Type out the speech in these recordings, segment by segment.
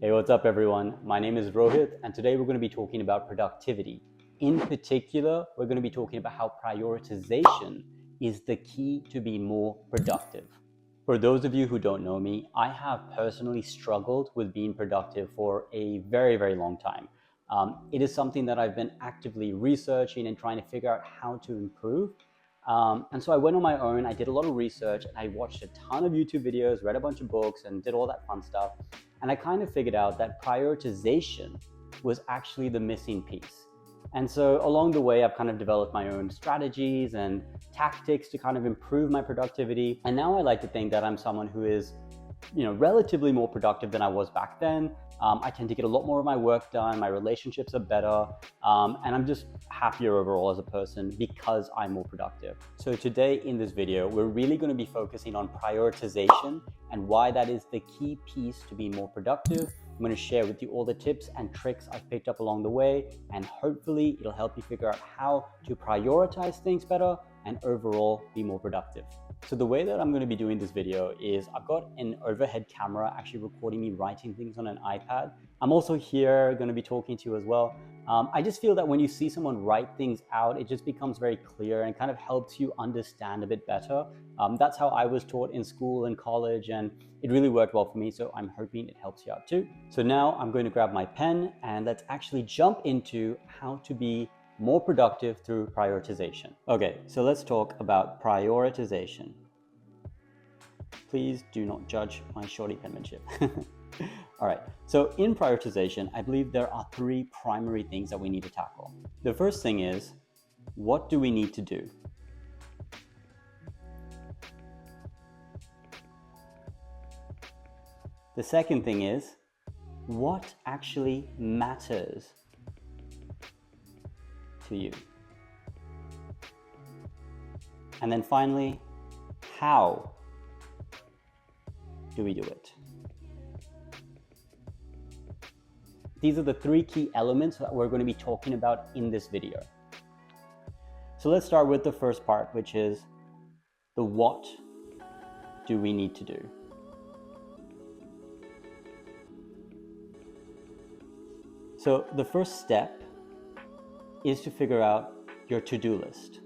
Hey, what's up everyone? My name is Rohit and today we're going to be talking about productivity. In particular, we're going to be talking about how prioritization is the key to be more productive. For those of you who don't know me, I have personally struggled with being productive for a very, very long time. It is something that I've been actively researching and trying to figure out how to improve. And so I went on my own, I did a lot of research, and I watched a ton of YouTube videos, read a bunch of books, and did all that fun stuff. And I kind of figured out that prioritization was actually the missing piece. And so along the way, I've kind of developed my own strategies and tactics to kind of improve my productivity. And now I like to think that I'm someone who is, relatively more productive than I was back then. I tend to get a lot more of my work done. My relationships are better. And I'm just happier overall as a person because I'm more productive. So today in this video, we're really going to be focusing on prioritization and why that is the key piece to be more productive. I'm going to share with you all the tips and tricks I've picked up along the way, and hopefully it'll help you figure out how to prioritize things better and overall be more productive. So the way that I'm going to be doing this video is I've got an overhead camera actually recording me writing things on an iPad. I'm also here going to be talking to you as well. I just feel that when you see someone write things out, it just becomes very clear and kind of helps you understand a bit better. That's how I was taught in school and college, and it really worked well for me, so I'm hoping it helps you out too. So now I'm going to grab my pen and let's actually jump into how to be more productive through prioritization. Okay, so let's talk about prioritization. Please do not judge my shorty penmanship. All right, so in prioritization, I believe there are three primary things that we need to tackle. The first thing is, what do we need to do? The second thing is, what actually matters to you? And then finally, how do we do it? These are the three key elements that we're going to be talking about in this video. So let's start with the first part, which is the what do we need to do? So the first step is to figure out your to-do list.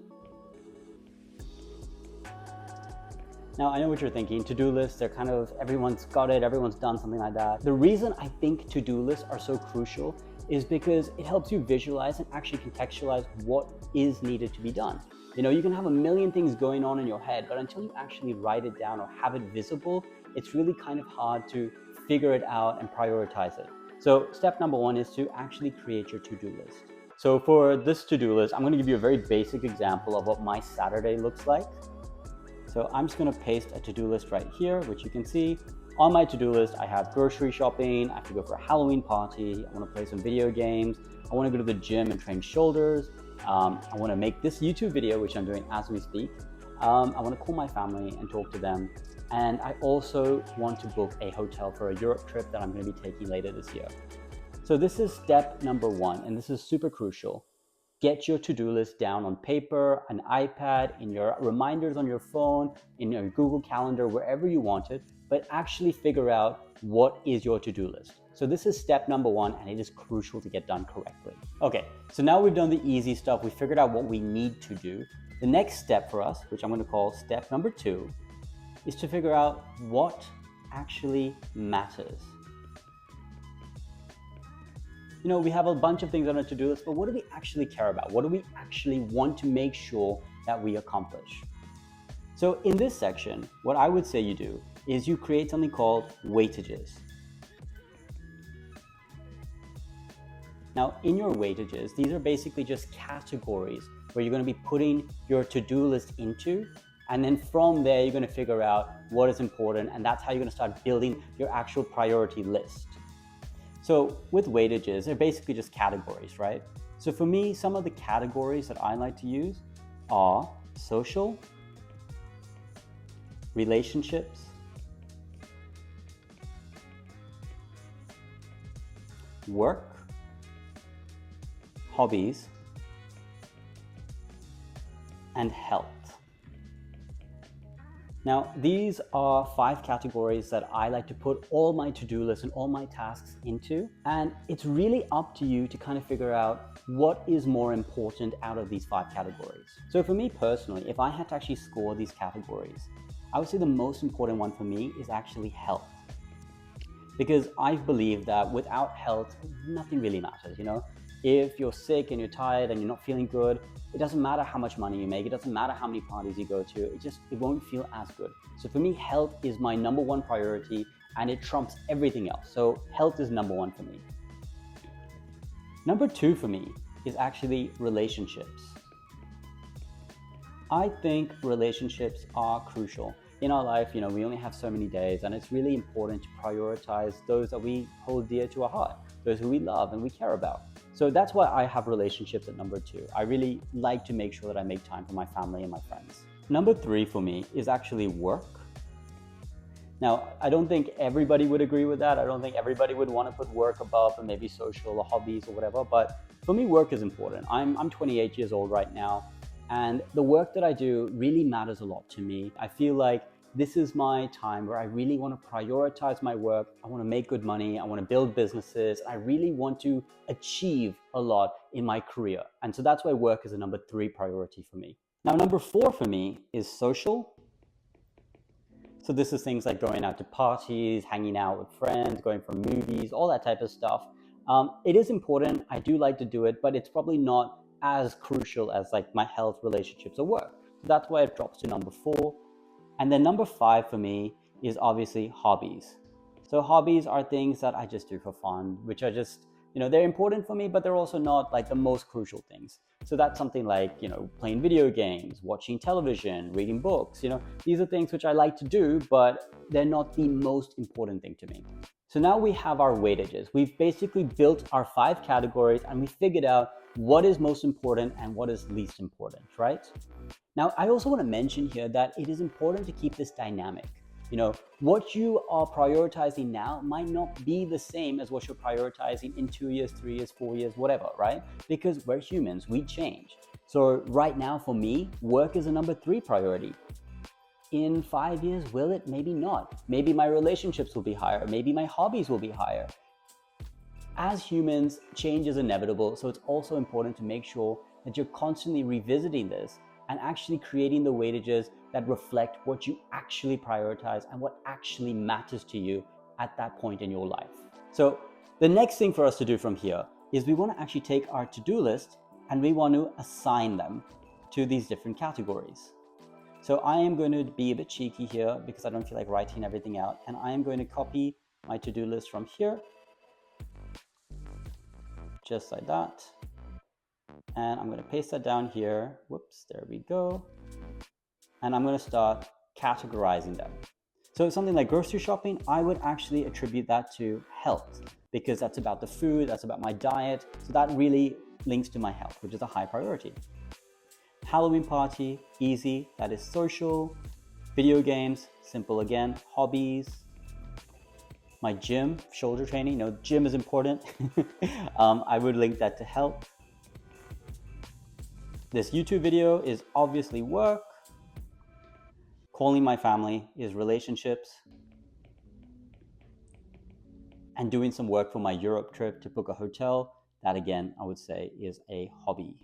Now, I know what you're thinking, to-do lists, they're kind of, everyone's got it, everyone's done something like that. The reason I think to-do lists are so crucial is because it helps you visualize and actually contextualize what is needed to be done. You can have a million things going on in your head, but until you actually write it down or have it visible, it's really kind of hard to figure it out and prioritize it. So step number one is to actually create your to-do list. So for this to-do list, I'm going to give you a very basic example of what my Saturday looks like. So I'm just going to paste a to-do list right here, which you can see. On my to-do list, I have grocery shopping, I have to go for a Halloween party, I want to play some video games, I want to go to the gym and train shoulders, I want to make this YouTube video, which I'm doing as we speak. I want to call my family and talk to them. And I also want to book a hotel for a Europe trip that I'm going to be taking later this year. So this is step number one, and this is super crucial. Get your to-do list down on paper, an iPad, in your reminders on your phone, in your Google Calendar, wherever you want it, but actually figure out what is your to-do list. So this is step number one, and it is crucial to get done correctly. Okay, so now we've done the easy stuff. We figured out what we need to do. The next step for us, which I'm going to call step number two, is to figure out what actually matters. We have a bunch of things on our to-do list, but what do we actually care about? What do we actually want to make sure that we accomplish? So in this section, what I would say you do is you create something called weightages. Now, in your weightages, these are basically just categories where you're going to be putting your to-do list into, and then from there, you're going to figure out what is important, and that's how you're going to start building your actual priority list. So with weightages, they're basically just categories, right? So for me, some of the categories that I like to use are social, relationships, work, hobbies, and health. Now, these are 5 categories that I like to put all my to-do lists and all my tasks into. And it's really up to you to kind of figure out what is more important out of these 5 categories. So for me personally, if I had to actually score these categories, I would say the most important one for me is actually health. Because I believe that without health, nothing really matters, If you're sick and you're tired and you're not feeling good, it doesn't matter how much money you make, it doesn't matter how many parties you go to, it won't feel as good. So for me, health is my number one priority and it trumps everything else. So health is number one for me. Number 2 for me is actually relationships. I think relationships are crucial. In our life, we only have so many days, and it's really important to prioritize those that we hold dear to our heart, those who we love and we care about. So that's why I have relationships at number 2. I really like to make sure that I make time for my family and my friends. Number 3 for me is actually work. Now, I don't think everybody would agree with that. I don't think everybody would want to put work above and maybe social or hobbies or whatever, but for me, work is important. I'm 28 years old right now, and the work that I do really matters a lot to me. I feel like this is my time where I really want to prioritize my work. I want to make good money. I want to build businesses. I really want to achieve a lot in my career. And so that's why work is a number 3 priority for me. Now, number 4 for me is social. So this is things like going out to parties, hanging out with friends, going for movies, all that type of stuff. It is important. I do like to do it, but it's probably not as crucial as like my health, relationships, or work. So that's why it drops to number 4. And then number 5 for me is obviously hobbies. So hobbies are things that I just do for fun, which are just, they're important for me, but they're also not like the most crucial things. So that's something like, playing video games, watching television, reading books, these are things which I like to do, but they're not the most important thing to me. So now we have our weightages. We've basically built our 5 categories and we figured out what is most important and what is least important, right? Now, I also want to mention here that it is important to keep this dynamic. What you are prioritizing now might not be the same as what you're prioritizing in 2 years, 3 years, 4 years, whatever, right? Because we're humans, we change. So right now for me, work is a number 3 priority. In 5 years, will it? Maybe not. Maybe my relationships will be higher. Maybe my hobbies will be higher. As humans, change is inevitable, so it's also important to make sure that you're constantly revisiting this and actually creating the weightages that reflect what you actually prioritize and what actually matters to you at that point in your life. So the next thing for us to do from here is we want to actually take our to-do list and we want to assign them to these different categories. So I am going to be a bit cheeky here because I don't feel like writing everything out, and I am going to copy my to-do list from here, just like that. And I'm going to paste that down here. Whoops, there we go. And I'm going to start categorizing them. So something like grocery shopping, I would actually attribute that to health because that's about the food, that's about my diet. So that really links to my health, which is a high priority. Halloween party, easy, that is social. Video games, simple again. Hobbies. My gym, shoulder training, gym is important. I would link that to health. This YouTube video is obviously work. Calling my family is relationships. And doing some work for my Europe trip to book a hotel, that again, I would say is a hobby.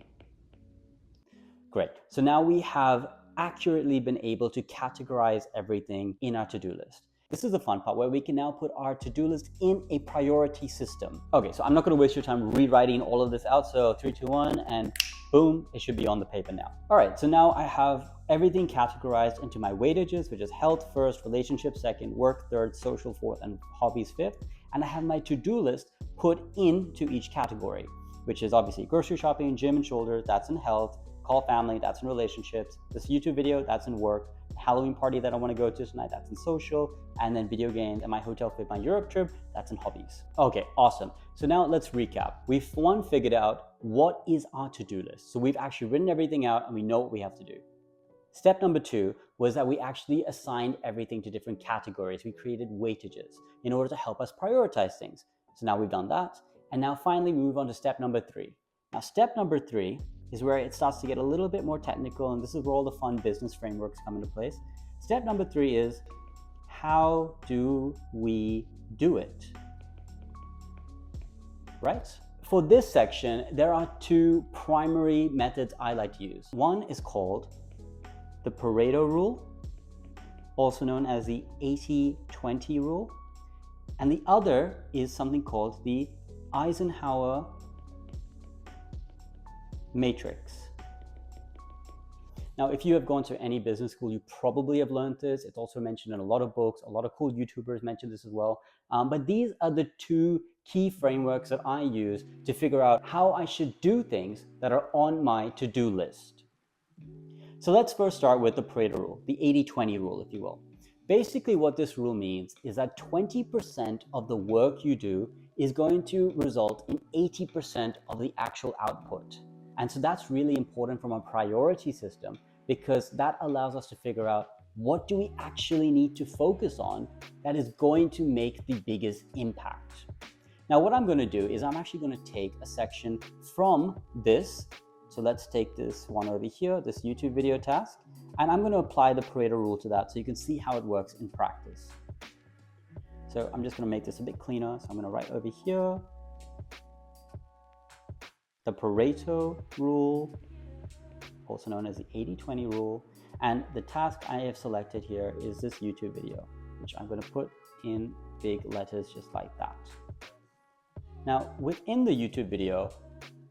Great. So now we have accurately been able to categorize everything in our to-do list. This is the fun part where we can now put our to-do list in a priority system. Okay, so I'm not going to waste your time rewriting all of this out. So 3, 2, 1, and boom, it should be on the paper now. All right, so now I have everything categorized into my weightages, which is health first, relationships second, work third, social fourth, and hobbies fifth. And I have my to-do list put into each category, which is obviously grocery shopping, gym and shoulders, that's in health, call family, that's in relationships, this YouTube video, that's in work, Halloween party that I want to go to tonight, that's in social, and then video games and my hotel for my Europe trip, that's in hobbies. Okay, awesome. So now let's recap. We've figured out what is our to-do list. So we've actually written everything out and we know what we have to do. Step number 2 was that we actually assigned everything to different categories. We created weightages in order to help us prioritize things. So now we've done that. And now finally we move on to step number 3. Now step number 3 is where it starts to get a little bit more technical, and this is where all the fun business frameworks come into place. Step number 3 is, how do we do it? Right? For this section, there are 2 primary methods I like to use. One is called the Pareto Rule, also known as the 80-20 rule, and the other is something called the Eisenhower Matrix. Now, if you have gone to any business school, you probably have learned this. It's also mentioned in a lot of books. A lot of cool YouTubers mention this as well. But these are the 2 key frameworks that I use to figure out how I should do things that are on my to-do list. So let's first start with the Pareto Rule, the 80-20 rule, if you will. Basically, what this rule means is that 20% of the work you do is going to result in 80% of the actual output. And so that's really important from a priority system, because that allows us to figure out what do we actually need to focus on that is going to make the biggest impact. Now, what I'm going to do is I'm actually going to take a section from this. So let's take this one over here, this YouTube video task, and I'm going to apply the Pareto Rule to that so you can see how it works in practice. So I'm just going to make this a bit cleaner. So I'm going to write over here the Pareto Rule, also known as the 80-20 rule. And the task I have selected here is this YouTube video, which I'm going to put in big letters just like that. Now, within the YouTube video,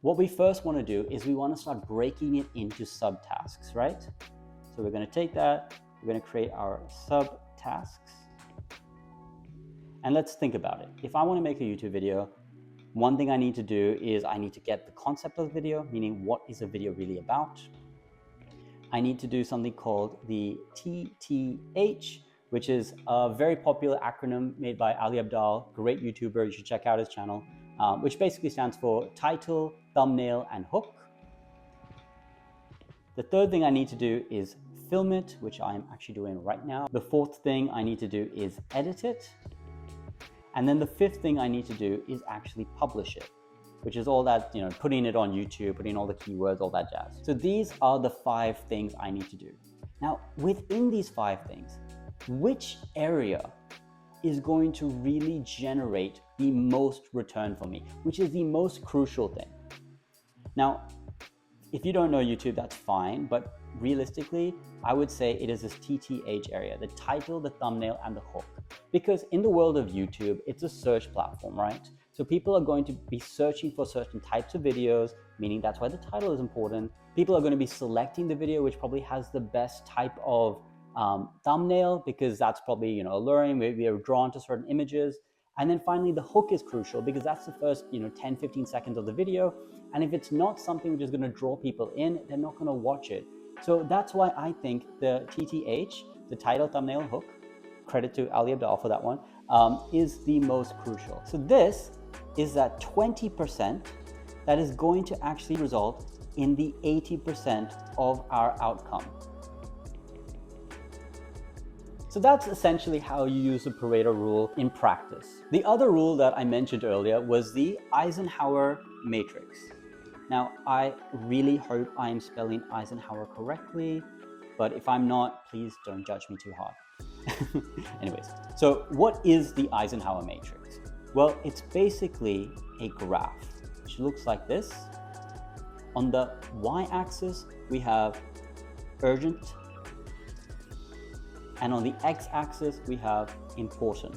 what we first want to do is we want to start breaking it into subtasks, right? So we're going to take that, we're going to create our subtasks. And let's think about it. If I want to make a YouTube video, one thing I need to do is I need to get the concept of the video, meaning what is the video really about. I need to do something called the TTH, which is a very popular acronym made by Ali Abdaal, great YouTuber. You should check out his channel, which basically stands for title, thumbnail, and hook. The third thing I need to do is film it, which I'm actually doing right now. The fourth thing I need to do is edit it. And then the fifth thing I need to do is actually publish it, which is all that, putting it on YouTube, putting all the keywords, all that jazz. So these are the 5 things I need to do. Now, within these 5 things, which area is going to really generate the most return for me, which is the most crucial thing? Now, if you don't know YouTube, that's fine, but realistically, I would say it is this TTH area, the title, the thumbnail, and the hook. Because in the world of YouTube, it's a search platform, right? So people are going to be searching for certain types of videos, meaning that's why the title is important. People are going to be selecting the video which probably has the best type of thumbnail, because that's probably alluring. We are drawn to certain images. And then finally, the hook is crucial because that's the first 10-15 seconds of the video. And if it's not something which is going to draw people in, they're not going to watch it. So that's why I think the TTH, the title, thumbnail, hook, credit to Ali Abdaal for that one, is the most crucial. So this is that 20% that is going to actually result in the 80% of our outcome. So that's essentially how you use the Pareto Rule in practice. The other rule that I mentioned earlier was the Eisenhower Matrix. Now, I really hope I am spelling Eisenhower correctly, but if I'm not, please don't judge me too hard. Anyways, so what is the Eisenhower Matrix? Well, it's basically a graph which looks like this. On the y-axis, we have urgent, and on the x-axis, we have important.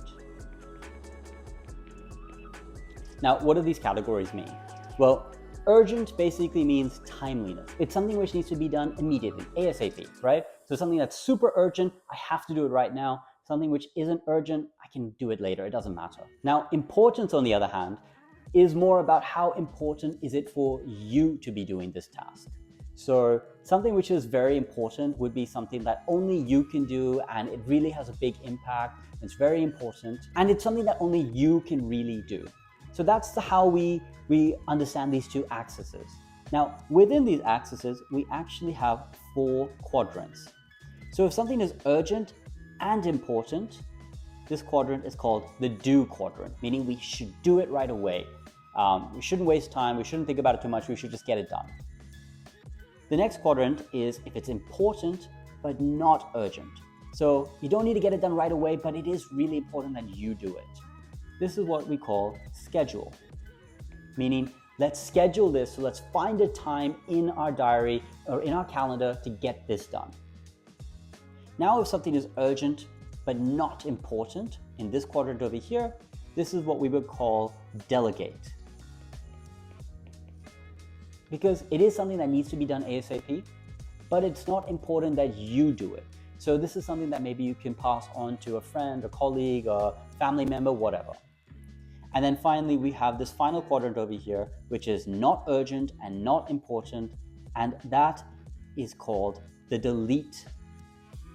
Now, what do these categories mean? Well, urgent basically means timeliness. It's something which needs to be done immediately, ASAP, right? So something that's super urgent, I have to do it right now. Something which isn't urgent, I can do it later, it doesn't matter. Now, importance, on the other hand, is more about how important is it for you to be doing this task. So something which is very important would be something that only you can do, and it really has a big impact. It's very important, and it's something that only you can really do. So that's how we understand these 2 axes. Now, within these axes, we actually have 4 quadrants. So if something is urgent and important, this quadrant is called the do quadrant, meaning we should do it right away. We shouldn't waste time. We shouldn't think about it too much. We should just get it done. The next quadrant is if it's important but not urgent. So you don't need to get it done right away, but it is really important that you do it. This is what we call schedule, meaning let's schedule this. So let's find a time in our diary or in our calendar to get this done. Now, if something is urgent but not important in this quadrant over here, this is what we would call delegate. Because it is something that needs to be done ASAP, but it's not important that you do it. So this is something that maybe you can pass on to a friend, a colleague, a family member, whatever. And then finally, we have this final quadrant over here, which is not urgent and not important, and that is called the delete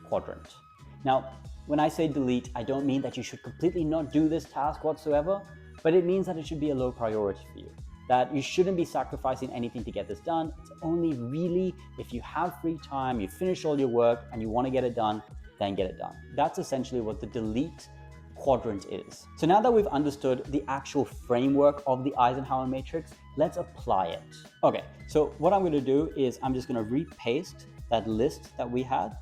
quadrant. Now, when I say delete, I don't mean that you should completely not do this task whatsoever, but it means that it should be a low priority for you, that you shouldn't be sacrificing anything to get this done. It's only really if you have free time, you finish all your work and you want to get it done, then get it done. That's essentially what the delete quadrant is. So now that we've understood the actual framework of the Eisenhower Matrix, let's apply it. Okay, so what I'm going to do is I'm just going to repaste that list that we had.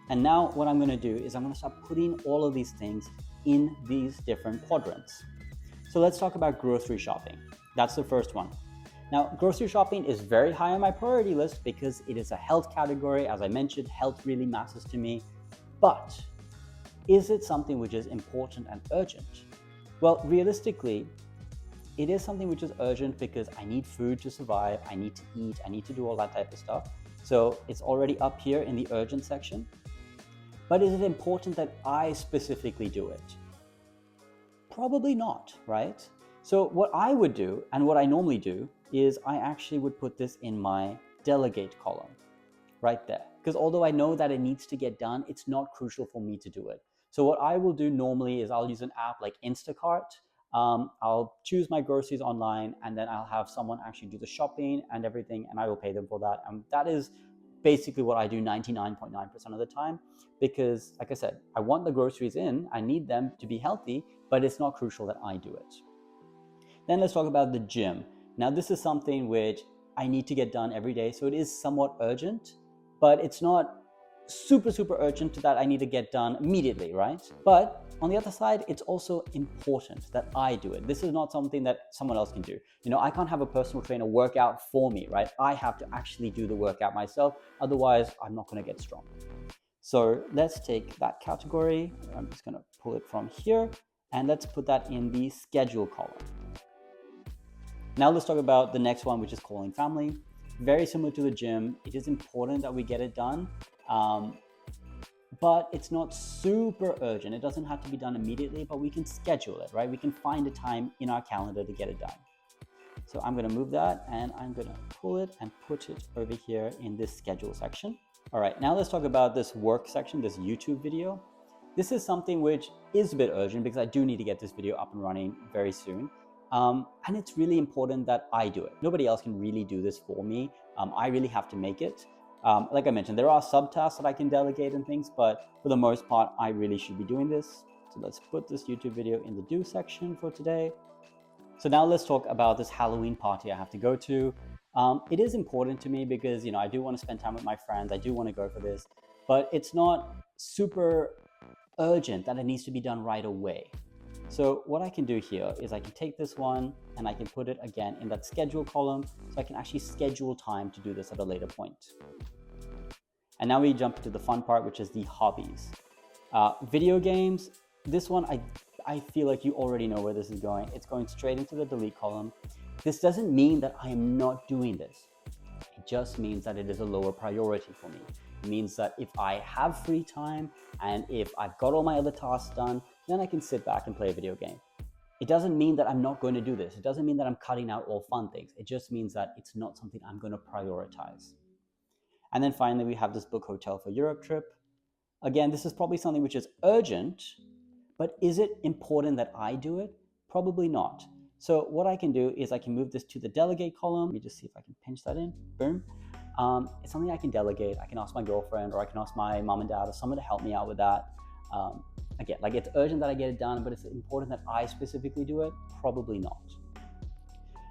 And now what I'm going to do is I'm going to start putting all of these things in these different quadrants. So let's talk about grocery shopping. That's the first one. Now, grocery shopping is very high on my priority list because it is a health category. As I mentioned, health really matters to me. But is it something which is important and urgent? Well, realistically, it is something which is urgent because I need food to survive, I need to eat, I need to do all that type of stuff. So it's already up here in the urgent section. But is it important that I specifically do it? Probably not, right? So what I would do, and what I normally do, is I actually would put this in my delegate column, right there. Because although I know that it needs to get done, it's not crucial for me to do it. So what I will do normally is I'll use an app like Instacart. I'll choose my groceries online, and then I'll have someone actually do the shopping and everything, and I will pay them for that. And that is basically what I do 99.9% of the time, because like I said, I want the groceries in, I need them to be healthy, but it's not crucial that I do it. Then let's talk about the gym. Now this is something which I need to get done every day, so it is somewhat urgent, but it's not super urgent that I need to get done immediately, right? But on the other side, it's also important that I do it. This is not something that someone else can do. You know, I can't have a personal trainer work out for me, right? I have to actually do the workout myself. Otherwise, I'm not going to get strong. So let's take that category. I'm just going to pull it from here, and let's put that in the schedule column. Now let's talk about the next one, which is calling family. Very similar to the gym. It is important that we get it done. But it's not super urgent. It doesn't have to be done immediately, but we can schedule it, right? We can find a time in our calendar to get it done. So I'm going to move that, and I'm going to pull it and put it over here in this schedule section. All right, now let's talk about this work section, this YouTube video. This is something which is a bit urgent because I do need to get this video up and running very soon. And it's really important that I do it. Nobody else can really do this for me. I really have to make it. Like I mentioned, there are subtasks that I can delegate and things, but for the most part, I really should be doing this. So let's put this YouTube video in the do section for today. So now let's talk about this Halloween party I have to go to. It is important to me because, you know, I do want to spend time with my friends. I do want to go for this, but it's not super urgent that it needs to be done right away. So what I can do here is I can take this one and I can put it again in that schedule column, so I can actually schedule time to do this at a later point. And now we jump to the fun part, which is the hobbies. Video games, this one I feel like you already know where this is going. It's going straight into the delete column. This doesn't mean that I am not doing this. It just means that it is a lower priority for me. It means that if I have free time and if I've got all my other tasks done, then I can sit back and play a video game. It doesn't mean that I'm not going to do this. It doesn't mean that I'm cutting out all fun things. It just means that it's not something I'm going to prioritize. And then finally, we have this book Hotel for Europe trip. Again, this is probably something which is urgent, but is it important that I do it? Probably not. So what I can do is I can move this to the delegate column. Let me just see if I can pinch that in. Boom. It's something I can delegate. I can ask my girlfriend, or I can ask my mom and dad, or someone to help me out with that. Again, like, it's urgent that I get it done, but it's important that I specifically do it? Probably not.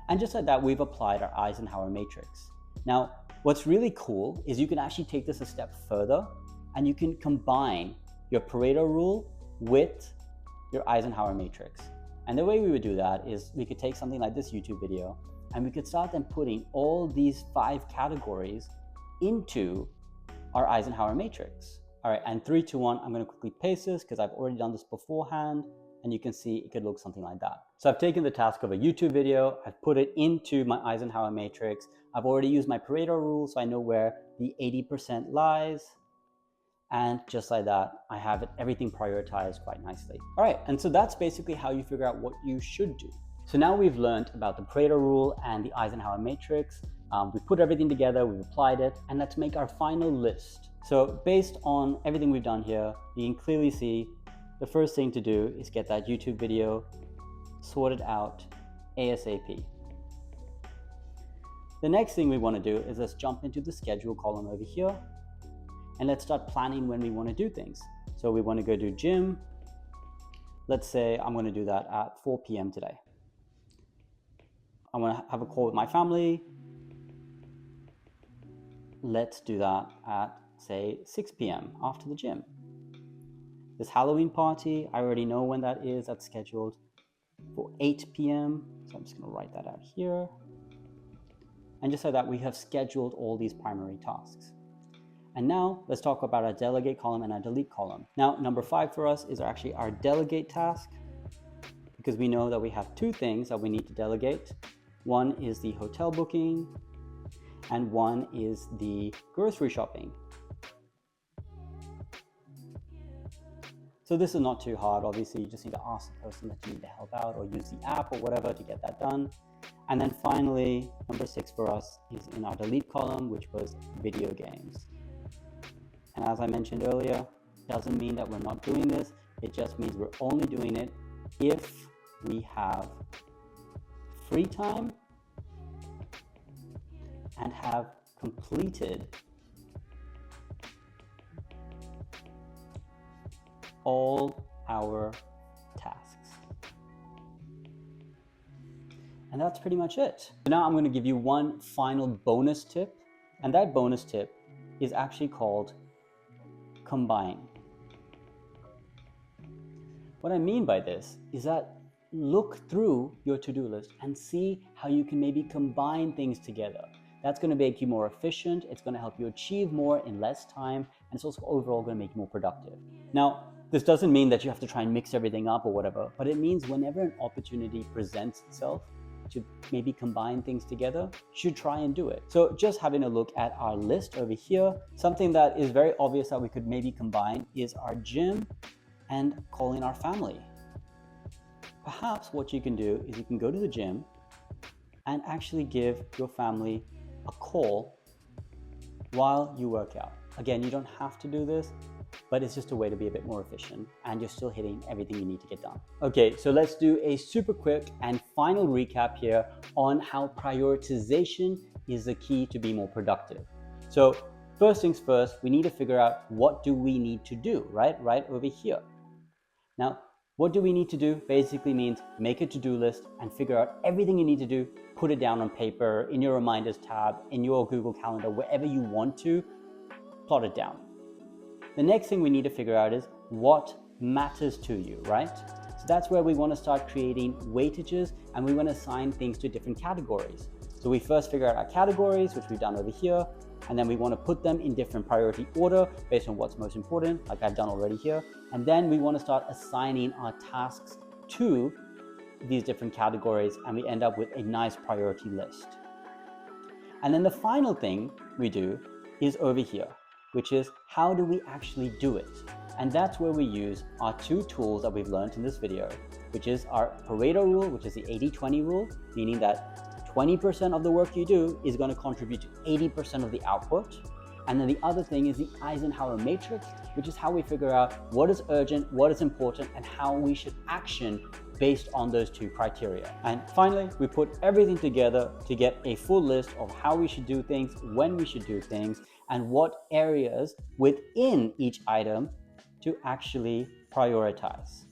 And just like that, we've applied our Eisenhower Matrix. Now, what's really cool is you can actually take this a step further and you can combine your Pareto Rule with your Eisenhower Matrix. And the way we would do that is we could take something like this YouTube video and we could start then putting all these 5 categories into our Eisenhower Matrix. All right, and 3, 2, 1, I'm going to quickly paste this because I've already done this beforehand, and you can see it could look something like that. So I've taken the task of a YouTube video, I've put it into my Eisenhower Matrix, I've already used my Pareto Rule so I know where the 80% lies, and just like that, I have everything prioritized quite nicely. All right, and so that's basically how you figure out what you should do. So now we've learned about the Pareto Rule and the Eisenhower Matrix. We've put everything together, we've applied it, and let's make our final list. So based on everything we've done here, you can clearly see the first thing to do is get that YouTube video sorted out ASAP. The next thing we want to do is let's jump into the schedule column over here, and let's start planning when we want to do things. So we want to go do gym. Let's say I'm going to do that at 4 p.m. today. I want to have a call with my family. Let's do that at, say, 6 p.m. after the gym. This Halloween party, I already know when that is. That's scheduled for 8 p.m. So I'm just going to write that out here. And just so that we have scheduled all these primary tasks. And now let's talk about our delegate column and our delete column. Now, number 5 for us is actually our delegate task, because we know that we have 2 things that we need to delegate. One is the hotel booking, and one is the grocery shopping. So this is not too hard. Obviously, you just need to ask the person that you need to help out or use the app or whatever to get that done. And then finally, number 6 for us is in our delete column, which was video games. And as I mentioned earlier, doesn't mean that we're not doing this. It just means we're only doing it if we have free time and have completed all our tasks. And that's pretty much it. So now I'm going to give you one final bonus tip, and that bonus tip is actually called combine. What I mean by this is that look through your to-do list and see how you can maybe combine things together. That's going to make you more efficient, it's going to help you achieve more in less time, and it's also overall going to make you more productive. Now, this doesn't mean that you have to try and mix everything up or whatever, but it means whenever an opportunity presents itself to maybe combine things together, you should try and do it. So just having a look at our list over here, something that is very obvious that we could maybe combine is our gym and calling our family. Perhaps what you can do is you can go to the gym and actually give your family a call while you work out. Again, you don't have to do this, but it's just a way to be a bit more efficient and you're still hitting everything you need to get done. Okay, so let's do a super quick and final recap here on how prioritization is the key to be more productive. So first things first, we need to figure out what do we need to do, right over here. Now, what do we need to do basically means make a to-do list and figure out everything you need to do, put it down on paper, in your reminders tab, in your Google Calendar, wherever you want to, plot it down. The next thing we need to figure out is what matters to you, right? So that's where we want to start creating weightages and we want to assign things to different categories. So we first figure out our categories, which we've done over here, and then we want to put them in different priority order based on what's most important, like I've done already here. And then we want to start assigning our tasks to these different categories and we end up with a nice priority list. And then the final thing we do is over here, which is how do we actually do it? And that's where we use our 2 tools that we've learned in this video, which is our Pareto Rule, which is the 80-20 rule, meaning that 20% of the work you do is going to contribute to 80% of the output. And then the other thing is the Eisenhower Matrix, which is how we figure out what is urgent, what is important, and how we should action based on those 2 criteria. And finally, we put everything together to get a full list of how we should do things, when we should do things, and what areas within each item to actually prioritize.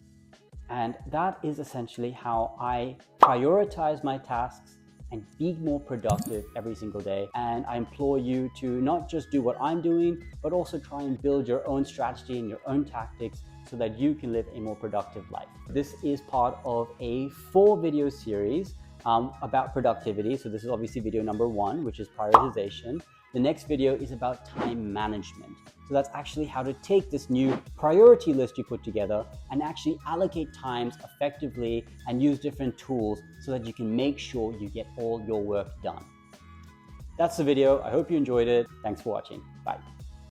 And that is essentially how I prioritize my tasks and be more productive every single day. And I implore you to not just do what I'm doing, but also try and build your own strategy and your own tactics so that you can live a more productive life. This is part of a 4-video series about productivity. So this is obviously video number 1, which is prioritization. The next video is about time management. So that's actually how to take this new priority list you put together and actually allocate times effectively and use different tools so that you can make sure you get all your work done. That's the video. I hope you enjoyed it. Thanks for watching. Bye.